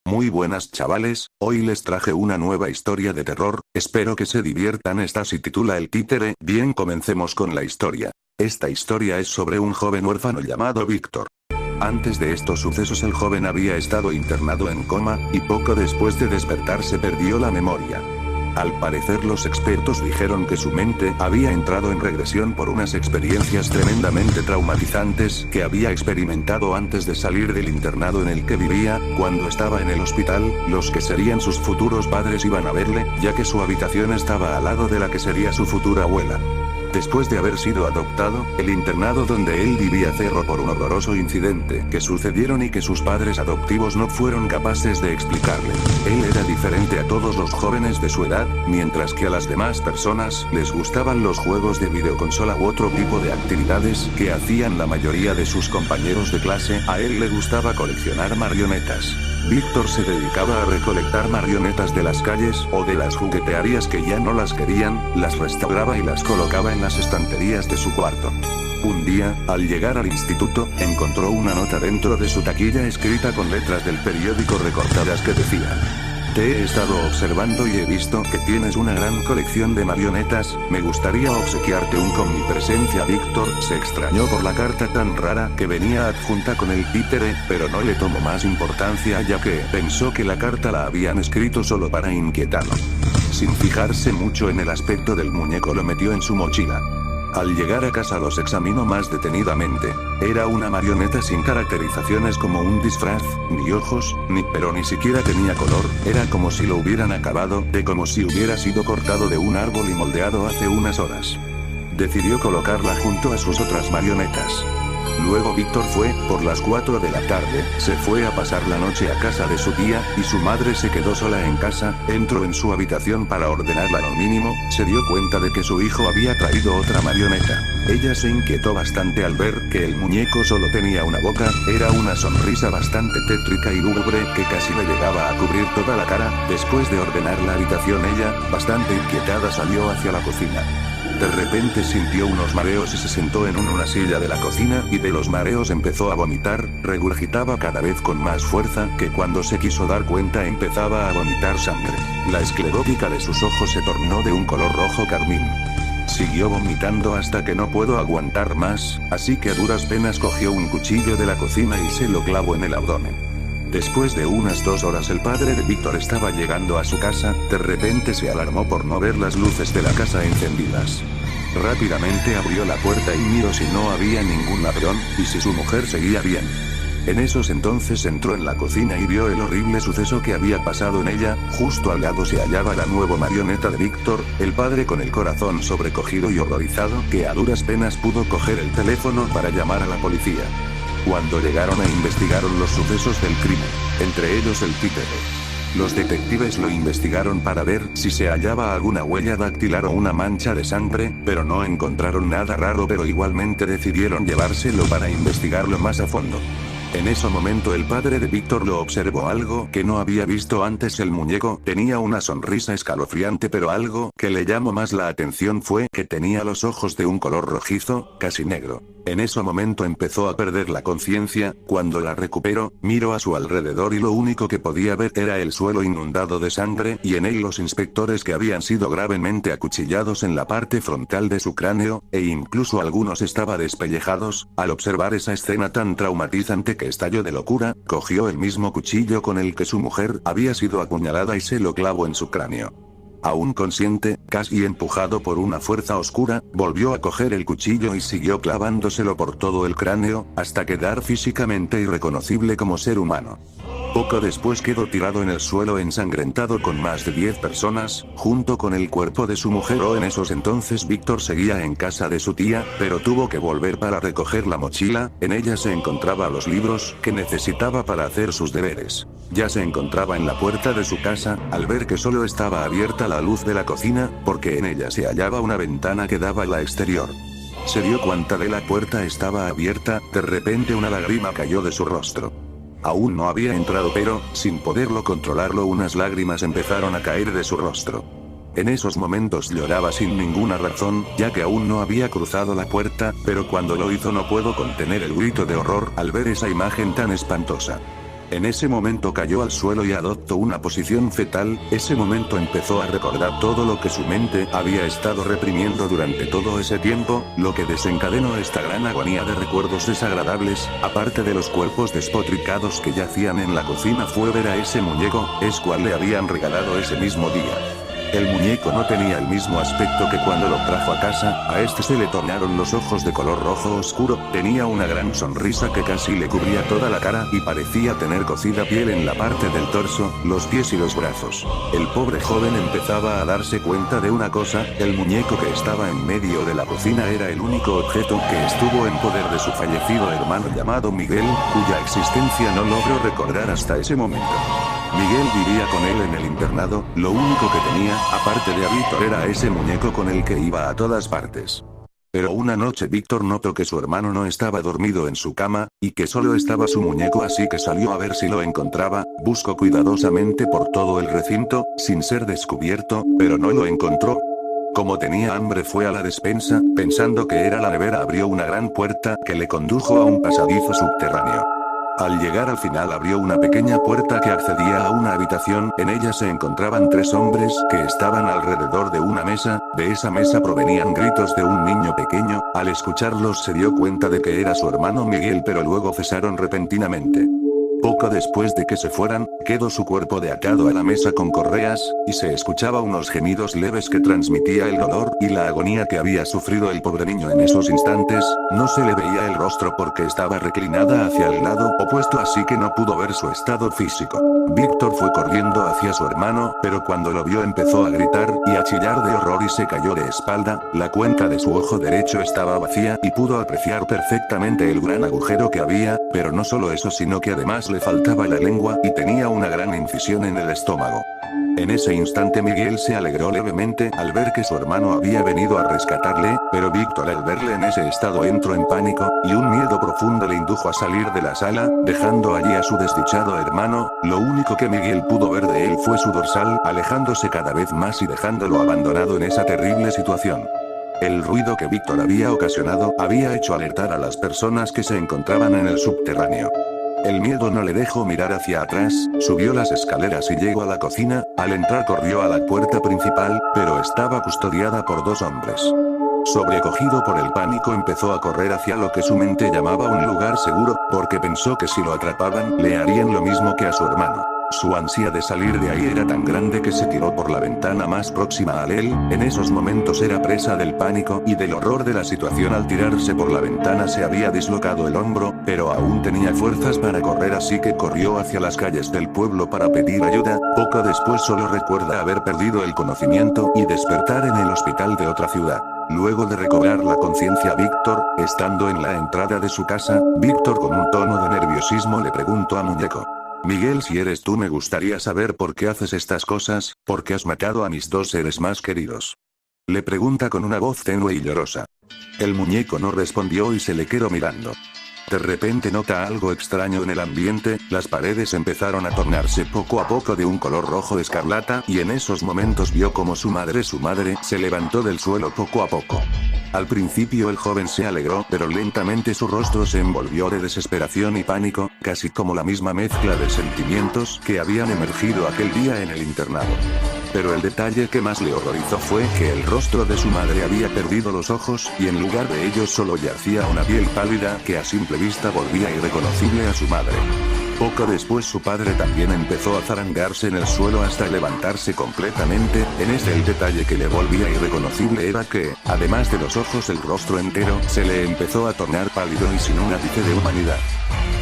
Muy buenas chavales, hoy les traje una nueva historia de terror, espero que se diviertan. Esta se titula El Títere. Bien, comencemos con la historia. Esta historia es sobre un joven huérfano llamado Víctor. Antes de estos sucesos el joven había estado internado en coma, y poco después de despertarse perdió la memoria. Al parecer los expertos dijeron que su mente había entrado en regresión por unas experiencias tremendamente traumatizantes que había experimentado antes de salir del internado en el que vivía. Cuando estaba en el hospital, los que serían sus futuros padres iban a verle, ya que su habitación estaba al lado de la que sería su futura abuela. Después de haber sido adoptado, el internado donde él vivía cerró por un horroroso incidente que sucedieron y que sus padres adoptivos no fueron capaces de explicarle. Él era diferente a todos los jóvenes de su edad, mientras que a las demás personas les gustaban los juegos de videoconsola u otro tipo de actividades que hacían la mayoría de sus compañeros de clase. A él le gustaba coleccionar marionetas. Víctor se dedicaba a recolectar marionetas de las calles o de las jugueterías que ya no las querían, las restauraba y las colocaba en las estanterías de su cuarto. Un día, al llegar al instituto, encontró una nota dentro de su taquilla escrita con letras del periódico recortadas que decía: te he estado observando y he visto que tienes una gran colección de marionetas, me gustaría obsequiarte un con mi presencia. Víctor se extrañó por la carta tan rara que venía adjunta con el títere, pero no le tomó más importancia ya que pensó que la carta la habían escrito solo para inquietarlo. Sin fijarse mucho en el aspecto del muñeco lo metió en su mochila. Al llegar a casa los examinó más detenidamente. Era una marioneta sin caracterizaciones como un disfraz, ni ojos, pero ni siquiera tenía color, era como si lo hubieran acabado, como si hubiera sido cortado de un árbol y moldeado hace unas horas. Decidió colocarla junto a sus otras marionetas. Luego Víctor fue, por las 4 de la tarde, se fue a pasar la noche a casa de su tía, y su madre se quedó sola en casa. Entró en su habitación para ordenarla lo mínimo, se dio cuenta de que su hijo había traído otra marioneta. Ella se inquietó bastante al ver que el muñeco solo tenía una boca, era una sonrisa bastante tétrica y lúgubre que casi le llegaba a cubrir toda la cara. Después de ordenar la habitación ella, bastante inquietada, salió hacia la cocina. De repente sintió unos mareos y se sentó en una silla de la cocina y de los mareos empezó a vomitar, regurgitaba cada vez con más fuerza que cuando se quiso dar cuenta empezaba a vomitar sangre. La esclerótica de sus ojos se tornó de un color rojo carmín. Siguió vomitando hasta que no pudo aguantar más, así que a duras penas cogió un cuchillo de la cocina y se lo clavó en el abdomen. Después de unas 2 horas el padre de Víctor estaba llegando a su casa, de repente se alarmó por no ver las luces de la casa encendidas. Rápidamente abrió la puerta y miró si no había ningún ladrón, y si su mujer seguía bien. En esos entonces entró en la cocina y vio el horrible suceso que había pasado en ella. Justo al lado se hallaba la nueva marioneta de Víctor, el padre con el corazón sobrecogido y horrorizado, que a duras penas pudo coger el teléfono para llamar a la policía. Cuando llegaron investigaron los sucesos del crimen, entre ellos el títere. Los detectives lo investigaron para ver si se hallaba alguna huella dactilar o una mancha de sangre, pero no encontraron nada raro, pero igualmente decidieron llevárselo para investigarlo más a fondo. En ese momento el padre de Víctor lo observó algo que no había visto antes. El muñeco tenía una sonrisa escalofriante, pero algo que le llamó más la atención fue que tenía los ojos de un color rojizo, casi negro. En ese momento empezó a perder la conciencia. Cuando la recuperó, miró a su alrededor y lo único que podía ver era el suelo inundado de sangre y en él los inspectores que habían sido gravemente acuchillados en la parte frontal de su cráneo, e incluso algunos estaban despellejados. Al observar esa escena tan traumatizante que estalló de locura, cogió el mismo cuchillo con el que su mujer había sido apuñalada y se lo clavó en su cráneo. Aún consciente, casi empujado por una fuerza oscura, volvió a coger el cuchillo y siguió clavándoselo por todo el cráneo, hasta quedar físicamente irreconocible como ser humano. Poco después quedó tirado en el suelo ensangrentado con más de 10 personas, junto con el cuerpo de su mujer. En esos entonces Víctor seguía en casa de su tía, pero tuvo que volver para recoger la mochila. En ella se encontraba los libros que necesitaba para hacer sus deberes. Ya se encontraba en la puerta de su casa, al ver que solo estaba abierta la luz de la cocina, porque en ella se hallaba una ventana que daba al exterior. Se dio cuenta de la puerta estaba abierta. De repente una lágrima cayó de su rostro. Aún no había entrado, pero, sin poderlo controlarlo, unas lágrimas empezaron a caer de su rostro. En esos momentos lloraba sin ninguna razón, ya que aún no había cruzado la puerta, pero cuando lo hizo no pudo contener el grito de horror al ver esa imagen tan espantosa. En ese momento cayó al suelo y adoptó una posición fetal. Ese momento empezó a recordar todo lo que su mente había estado reprimiendo durante todo ese tiempo, lo que desencadenó esta gran agonía de recuerdos desagradables. Aparte de los cuerpos despotricados que yacían en la cocina, fue ver a ese muñeco, es cual le habían regalado ese mismo día. El muñeco no tenía el mismo aspecto que cuando lo trajo a casa, a este se le tornaron los ojos de color rojo oscuro, tenía una gran sonrisa que casi le cubría toda la cara y parecía tener cocida piel en la parte del torso, los pies y los brazos. El pobre joven empezaba a darse cuenta de una cosa, el muñeco que estaba en medio de la cocina era el único objeto que estuvo en poder de su fallecido hermano llamado Miguel, cuya existencia no logró recordar hasta ese momento. Miguel vivía con él en el internado, lo único que tenía, aparte de a Víctor, era ese muñeco con el que iba a todas partes. Pero una noche Víctor notó que su hermano no estaba dormido en su cama, y que solo estaba su muñeco, así que salió a ver si lo encontraba, buscó cuidadosamente por todo el recinto, sin ser descubierto, pero no lo encontró. Como tenía hambre fue a la despensa, pensando que era la nevera, abrió una gran puerta que le condujo a un pasadizo subterráneo. Al llegar al final abrió una pequeña puerta que accedía a una habitación, en ella se encontraban 3 hombres que estaban alrededor de una mesa, de esa mesa provenían gritos de un niño pequeño, al escucharlos se dio cuenta de que era su hermano Miguel, pero luego cesaron repentinamente. Poco después de que se fueran, quedó su cuerpo de atado a la mesa con correas, y se escuchaba unos gemidos leves que transmitía el dolor y la agonía que había sufrido el pobre niño en esos instantes. No se le veía el rostro porque estaba reclinada hacia el lado opuesto, así que no pudo ver su estado físico. Víctor fue corriendo hacia su hermano, pero cuando lo vio empezó a gritar y a chillar de horror y se cayó de espalda. La cuenca de su ojo derecho estaba vacía y pudo apreciar perfectamente el gran agujero que había, pero no solo eso, sino que además le faltaba la lengua y tenía una gran incisión en el estómago. En ese instante Miguel se alegró levemente al ver que su hermano había venido a rescatarle, pero Víctor al verle en ese estado entró en pánico, y un miedo profundo le indujo a salir de la sala, dejando allí a su desdichado hermano. Lo único que Miguel pudo ver de él fue su dorsal, alejándose cada vez más y dejándolo abandonado en esa terrible situación. El ruido que Víctor había ocasionado había hecho alertar a las personas que se encontraban en el subterráneo. El miedo no le dejó mirar hacia atrás, subió las escaleras y llegó a la cocina. Al entrar corrió a la puerta principal, pero estaba custodiada por 2 hombres. Sobrecogido por el pánico empezó a correr hacia lo que su mente llamaba un lugar seguro, porque pensó que si lo atrapaban, le harían lo mismo que a su hermano. Su ansia de salir de ahí era tan grande que se tiró por la ventana más próxima a él. En esos momentos era presa del pánico y del horror de la situación. Al tirarse por la ventana se había dislocado el hombro, pero aún tenía fuerzas para correr, así que corrió hacia las calles del pueblo para pedir ayuda. Poco después solo recuerda haber perdido el conocimiento y despertar en el hospital de otra ciudad. Luego de recobrar la conciencia Víctor, estando en la entrada de su casa, Víctor con un tono de nerviosismo le preguntó a Muñeco: Miguel, si eres tú, me gustaría saber por qué haces estas cosas, por qué has matado a mis 2 seres más queridos. Le pregunta con una voz tenue y llorosa. El muñeco no respondió y se le quedó mirando. De repente nota algo extraño en el ambiente, las paredes empezaron a tornarse poco a poco de un color rojo escarlata, y en esos momentos vio como su madre, se levantó del suelo poco a poco. Al principio el joven se alegró, pero lentamente su rostro se envolvió de desesperación y pánico, casi como la misma mezcla de sentimientos que habían emergido aquel día en el internado. Pero el detalle que más le horrorizó fue que el rostro de su madre había perdido los ojos, y en lugar de ellos solo yacía una piel pálida que a simple vista volvía irreconocible a su madre. Poco después su padre también empezó a zarangarse en el suelo hasta levantarse completamente. En ese el detalle que le volvía irreconocible era que, además de los ojos, el rostro entero se le empezó a tornar pálido y sin un ápice de humanidad.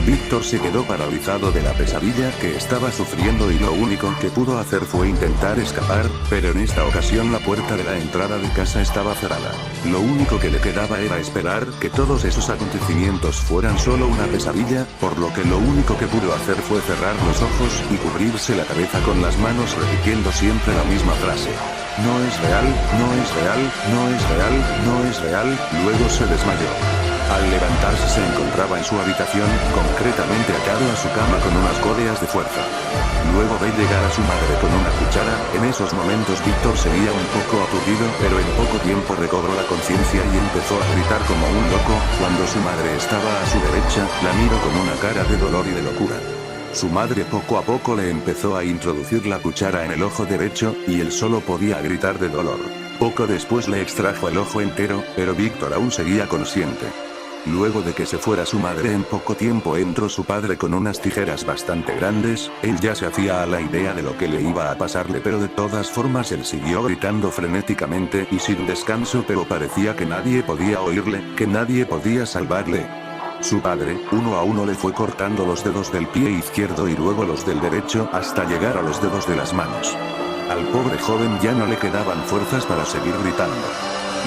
Víctor se quedó paralizado de la pesadilla que estaba sufriendo y lo único que pudo hacer fue intentar escapar, pero en esta ocasión la puerta de la entrada de casa estaba cerrada. Lo único que le quedaba era esperar que todos esos acontecimientos fueran solo una pesadilla, por lo que lo único que pudo hacer fue cerrar los ojos y cubrirse la cabeza con las manos, repitiendo siempre la misma frase: no es real, no es real, no es real, no es real. Luego se desmayó. Al levantarse se encontraba en su habitación, concretamente atado a su cama con unas correas de fuerza. Luego ve llegar a su madre con una cuchara. En esos momentos Víctor seguía un poco aturdido, pero en poco tiempo recobró la conciencia y empezó a gritar como un loco. Cuando su madre estaba a su derecha, la miró con una cara de dolor y de locura. Su madre poco a poco le empezó a introducir la cuchara en el ojo derecho, y él solo podía gritar de dolor. Poco después le extrajo el ojo entero, pero Víctor aún seguía consciente. Luego de que se fuera su madre en poco tiempo entró su padre con unas tijeras bastante grandes, él ya se hacía a la idea de lo que le iba a pasarle, pero de todas formas él siguió gritando frenéticamente y sin descanso, pero parecía que nadie podía oírle, que nadie podía salvarle. Su padre, uno a uno le fue cortando los dedos del pie izquierdo y luego los del derecho hasta llegar a los dedos de las manos. Al pobre joven ya no le quedaban fuerzas para seguir gritando.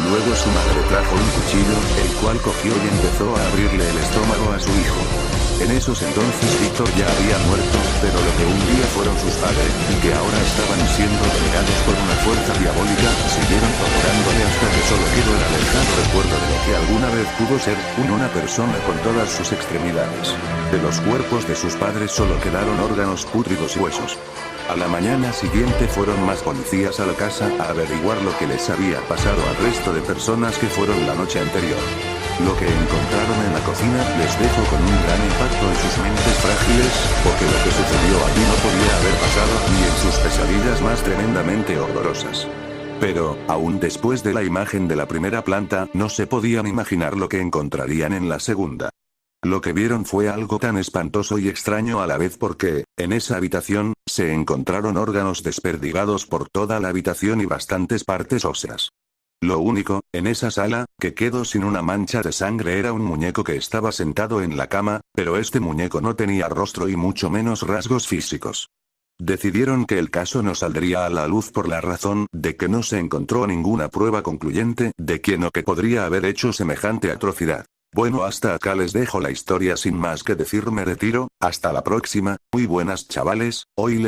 Luego su madre trajo un cuchillo, el cual cogió y empezó a abrirle el estómago a su hijo. En esos entonces Víctor ya había muerto, pero lo que un día fueron sus padres, y que ahora estaban siendo dominados por una fuerza diabólica, siguieron torturándole hasta que solo quedó el lejano recuerdo de lo que alguna vez pudo ser, una persona con todas sus extremidades. De los cuerpos de sus padres solo quedaron órganos pútridos y huesos. A la mañana siguiente fueron más policías a la casa a averiguar lo que les había pasado al resto de personas que fueron la noche anterior. Lo que encontraron en la cocina les dejó con un gran impacto en sus mentes frágiles, porque lo que sucedió allí no podía haber pasado ni en sus pesadillas más tremendamente horrorosas. Pero, aún después de la imagen de la primera planta, no se podían imaginar lo que encontrarían en la segunda. Lo que vieron fue algo tan espantoso y extraño a la vez porque, en esa habitación, se encontraron órganos desperdigados por toda la habitación y bastantes partes óseas. Lo único, en esa sala, que quedó sin una mancha de sangre era un muñeco que estaba sentado en la cama, pero este muñeco no tenía rostro y mucho menos rasgos físicos. Decidieron que el caso no saldría a la luz por la razón de que no se encontró ninguna prueba concluyente de quién o qué podría haber hecho semejante atrocidad. Bueno, hasta acá les dejo la historia sin más que decir, me retiro, hasta la próxima, muy buenas chavales, hoy les